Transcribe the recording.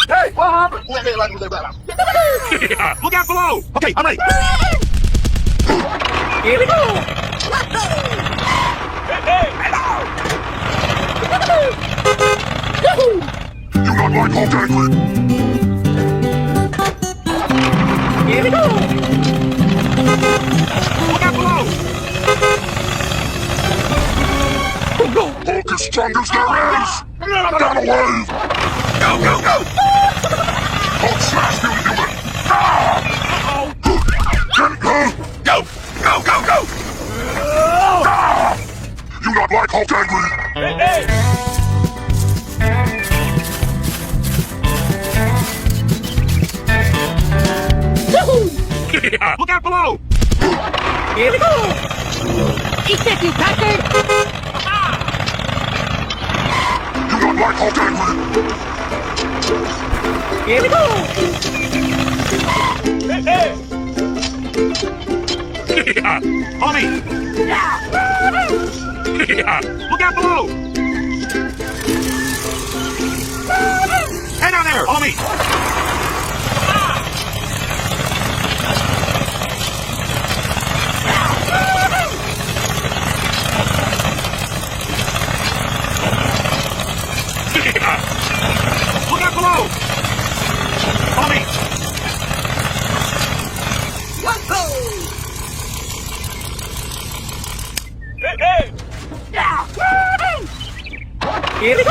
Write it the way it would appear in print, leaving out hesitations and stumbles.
Hey, what happened? Look out below! Okay, I'm ready. Here we go! Hey, hello! You not like hot angry? Here we go! Look out below! Hulk is strong as there is! Down a wave! Go, go, go! Hulk smash you, human! Ah! Can go! Go! Go, go, go! Ah! You not like Hulk angry? Hey! Look out below! Here we go! Eat this, you bastard! You not like Hulk angry? Here we go! Hey! Homie! Look out below! Hey down there, homie! Look out below! Homie! Whoa! Hey, hey! Here we go!